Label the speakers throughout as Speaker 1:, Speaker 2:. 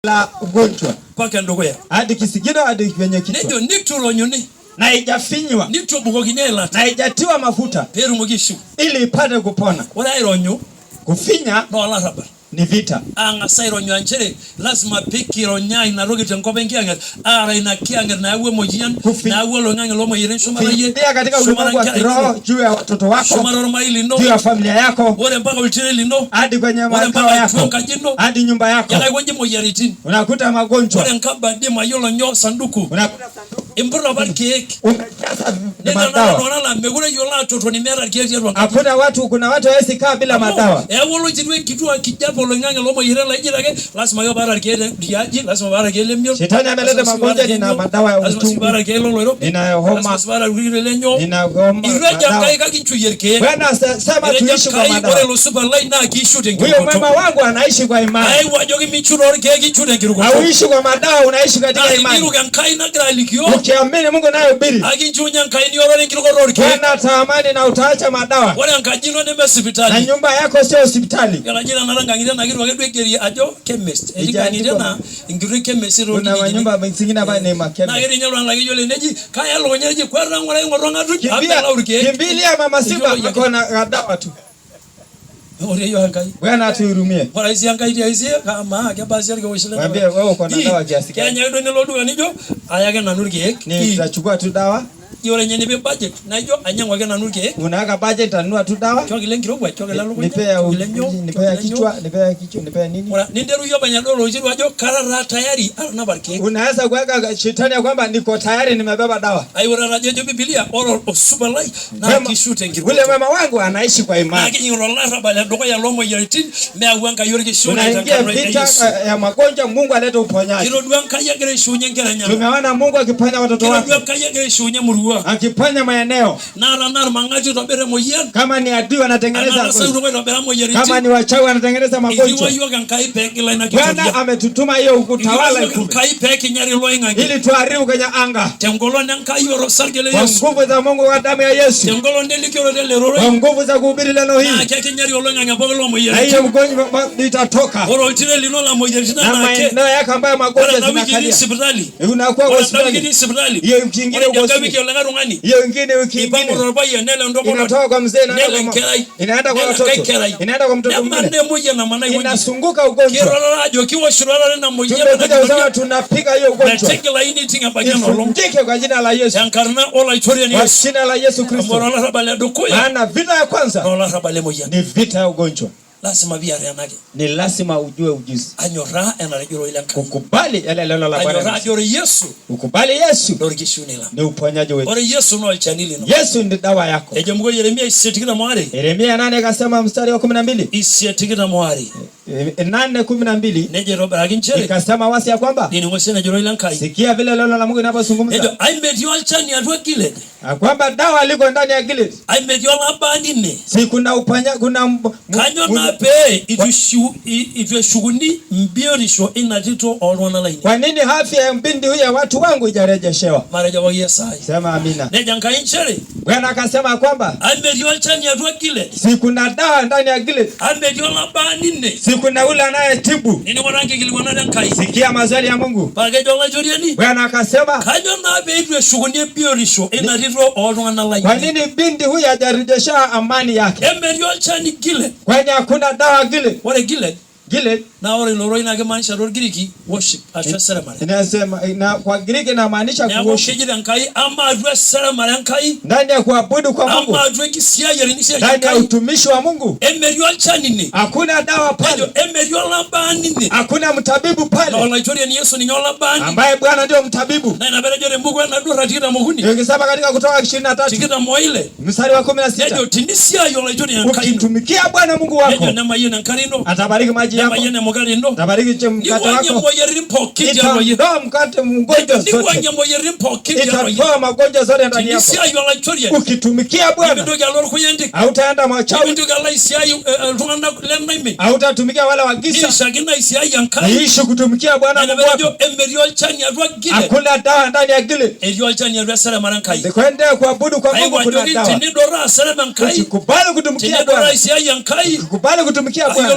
Speaker 1: la ugonjwa.
Speaker 2: Paka ndogoya.
Speaker 1: Hadi kisigino hadi kwenye kichwa.
Speaker 2: Nejo nituro nyoni.
Speaker 1: Na haijafinywa.
Speaker 2: Nitro bugoginela.
Speaker 1: Na haijatiwa mafuta.
Speaker 2: Peru mugishu.
Speaker 1: Ili ipate kupona.
Speaker 2: Wala ironyo.
Speaker 1: Kufinya
Speaker 2: no ala raba.
Speaker 1: Ni vita.
Speaker 2: Anga sairo nyanjere lazima piki ronya inaroge tenkobe ngianga ara inakianga na awe mojian na awe longanga lomo yirenso maraye.
Speaker 1: Ndia katika ulimwengu wa kiroho juu ya watoto wako. Juu ya familia yako.
Speaker 2: Wale mpaka ulitele lino.
Speaker 1: Hadi kwenye makao yako. Hadi nyumba yako.
Speaker 2: Yala wenye moyaritin.
Speaker 1: Unakuta magonjwa.
Speaker 2: Wale nkaba de mayolo nyo sanduku.
Speaker 1: Unakuta sanduku.
Speaker 2: Impura barkiek.
Speaker 1: Madawa.
Speaker 2: Nena megure yola toto ni mera kieti yetu.
Speaker 1: Hakuna watu, kuna watu hawezi kaa bila madawa.
Speaker 2: Wolo jidwe kitu akijapo longanga lomo yirela ijirage lazima yo bara kieti diaji lazima bara kieti lemyo.
Speaker 1: Shetani ameleta magonjwa na madawa ya utungu.
Speaker 2: Lazima bara kieti lolo.
Speaker 1: Nina homa.
Speaker 2: Lazima bara kieti lenyo.
Speaker 1: Nina homa.
Speaker 2: Ireja kai ka kitu yerke.
Speaker 1: Bwana sema tuishi kwa madawa.
Speaker 2: Wale lo super line na kishude ngiro.
Speaker 1: Huyo mama wangu anaishi kwa imani.
Speaker 2: Ai wajogi michuro ke kishude ngiro.
Speaker 1: Hauishi kwa madawa, unaishi katika imani.
Speaker 2: Ngiro kan kai na gralikio.
Speaker 1: Ukiamini Mungu naye ubiri.
Speaker 2: Akinchunya kai ni orore ngiro kororke.
Speaker 1: Bwana taamani na utaacha madawa.
Speaker 2: Wale ankajino ne hospitali.
Speaker 1: Na nyumba yako sio hospitali.
Speaker 2: Kana jina naranga ngire na ngiro wagedwekeri ajo chemist. Elika ngire na ngire chemist ro.
Speaker 1: Kuna nyumba zingine hapa ni makemist.
Speaker 2: Na ngire nyalo ngire yole neji kaya lo nyeji kwarra ngora ngoronga tu.
Speaker 1: Kimbilia mama Simba akona dawa tu.
Speaker 2: Ore yo hangai.
Speaker 1: Bwana atuhurumie.
Speaker 2: Ora isi hangai dia isi kama akabasi yake wishile.
Speaker 1: Mwambie wewe uko na dawa kiasi gani?
Speaker 2: Kenya ndo nilodu anijo ayake na nurike.
Speaker 1: Ni tutachukua tu dawa.
Speaker 2: Yore nyene be budget. Na jo anyangwa ke na nurike.
Speaker 1: Unaweka budget anunua tu dawa.
Speaker 2: Chokile ngirobwa chokile lalo.
Speaker 1: Nipe kichwa, nipe nini?
Speaker 2: Ora ninderu yo banyadolo jiru ajo karara tayari na barke.
Speaker 1: Unaweza kuweka shetani ya kwamba niko tayari nimebeba dawa.
Speaker 2: Ai ora na jojo Biblia oro super life na kishute ngirobwa.
Speaker 1: Ule mama wangu anaishi kwa imani.
Speaker 2: Na kinyo la rabala ndoko ya lomo yaritin me awanga yorike shule
Speaker 1: tanka vita ya magonjwa Mungu aleta uponyaji.
Speaker 2: Kiro duanka yagere shunye ngeranya.
Speaker 1: Tumeona Mungu akiponya watoto wake.
Speaker 2: Kiro duanka yagere shunye murua.
Speaker 1: Akiponya maeneo.
Speaker 2: Nara mangati tobere moyen.
Speaker 1: Kama ni adui wanatengeneza. Kama ni wachawi wanatengeneza magonjwa. Bwana ametutuma hiyo utawala ili tuharibu kwenye anga. Kwa nguvu za Mungu wa damu ya Yesu. Kwa nguvu za kuhubiri neno hili. Na hiyo mgonjwa itatoka. Na maeneo yako ambayo magonjwa zinakalia. Unakuwa hospitali. Hiyo ingine uko hospitali. Hiyo ingine wiki ingine. Inatoka kwa mzee inaenda kwa watoto. Inaenda kwa mtoto mwingine. Inasunguka ugonjwa. Tumekuja tunapiga hiyo ugonjwa. Ifundike kwa jina la Yesu. Kwa jina la Yesu Kristo. Maana vita ya kwanza ni vita ya ugonjwa. Ni lazima ujue ujuzi. Ukubali yale neno la Bwana. Ukubali Yesu. Ni uponyaji wetu. Yesu ndi dawa yako. Yeremia 8 akasema mstari wa 12. 8:12. Ikasema wasi ya kwamba sikia vile neno la Mungu linapozungumza. Kwamba dawa liko ndani ya Gilead. Si kuna uponyaji, kuna kwa nini afya ya mbindi huyu ya watu wangu ijarejeshewa? Sema amina. Bwana akasema kwamba si kuna dawa ndani ya Gilead. Si kuna ule anayetibu. Sikia mazali ya Mungu. Bwana akasema kwa nini mbindi huyu hajarejeshewa amani yake? Kwani hakuna dawa Gilead.
Speaker 2: Na ore loro ina gemanisha ro Giriki worship atwa ceremony.
Speaker 1: Inasema na kwa Giriki inamaanisha worship.
Speaker 2: Na nkai ama atwa ceremony nkai
Speaker 1: ndani ya kuabudu kwa Mungu.
Speaker 2: Ama atwa kisia yerinisia
Speaker 1: ndani ya utumishi wa Mungu.
Speaker 2: Emerial chanini.
Speaker 1: Hakuna dawa pale.
Speaker 2: Emerial labanini.
Speaker 1: Hakuna mtabibu pale.
Speaker 2: Na wanaitoria ni Yesu ni nyola bani.
Speaker 1: Ambaye Bwana ndio mtabibu.
Speaker 2: Na inabele jore Mungu na dura tikita muhuni.
Speaker 1: Ukisema katika Kutoka 23.
Speaker 2: Tikita moile.
Speaker 1: Mstari wa 16.
Speaker 2: Ndio tinisia yolaitoria nkai.
Speaker 1: Ukitumikia Bwana Mungu wako.
Speaker 2: Ndio nama yena nkarino.
Speaker 1: Atabariki maji yako. Tabariki mkate wako. Itatoa mkate mgonjwa zote. Itatoa magonjwa zote ndani yako. Ukitumikia Bwana hautaenda machawi. Hautatumikia wala wagiza. Ishi kutumikia Bwana Mungu wako. Hakuna dawa ndani ya Gilead. Kwende kuabudu kwa Mungu kuna dawa. Ukikubali kutumikia Bwana. Ukikubali kutumikia Bwana.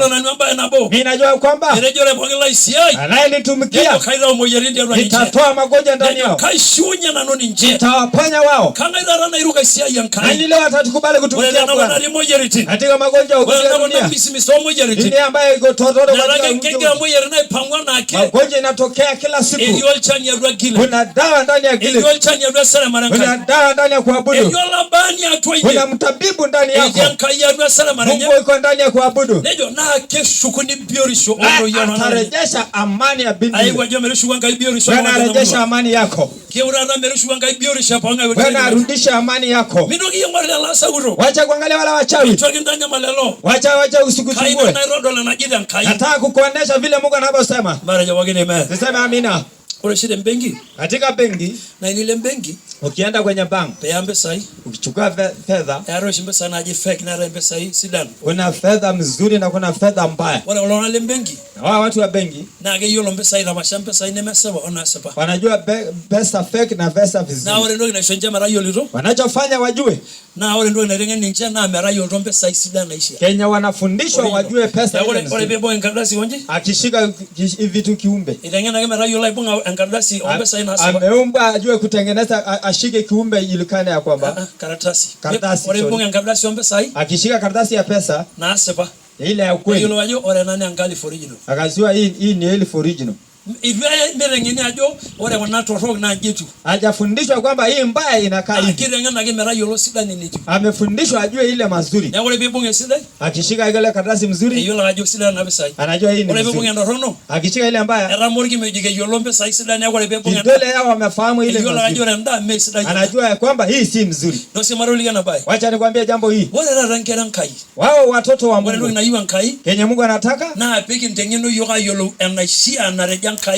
Speaker 1: mimi najua kwamba anayenitumikia nitatoa magonjwa ndani yao, nitawapanya wao. Na leo atatukubali kutumikia Bwana katika magonjwa ya dunia. Ni ambaye iko totoro magonjwa inatokea kila siku. Kuna dawa ndani ya akili, kuna dawa ndani ya kuabudu, kuna mtabibu ndani yako. Mungu yuko ndani ya kuabudu, atarejesha amani ya binti. Bwana arejesha amani yako, Bwana arudisha amani yako. Wacha kuangalia wala wachawi, wacha usikusumbue. Nataka kukuonesha vile Mungu anavyosema. Sema amina. Katika benki,
Speaker 2: na ile benki
Speaker 1: ukienda kwenye bank, ukichukua fedha, kuna fedha mzuri na kuna fedha mbaya. Hawa watu wa benki wanajua pesa fake na pesa vizuri. Wanachofanya wajue, Kenya wanafundishwa wajue pesa ile. Akishika vitu kiumbe, ameumba ajue kutengeneza, ashike kiumbe ilikane ya kwamba
Speaker 2: karatasi.
Speaker 1: Akishika karatasi ya pesa
Speaker 2: na asepa
Speaker 1: ile ya kweli, akajua hii ni elfu original. Hajafundishwa kwamba hii mbaya inakaa hivi. Amefundishwa ajue ile mazuri. Akishika ile karatasi mzuri, anajua hii ni mzuri. Akishika ile mbaya, vidole yao wamefahamu ile mazuri, anajua kwamba hii si mzuri. Wacha nikwambie jambo hii. Wao watoto wa Mungu, Kenya Mungu anataka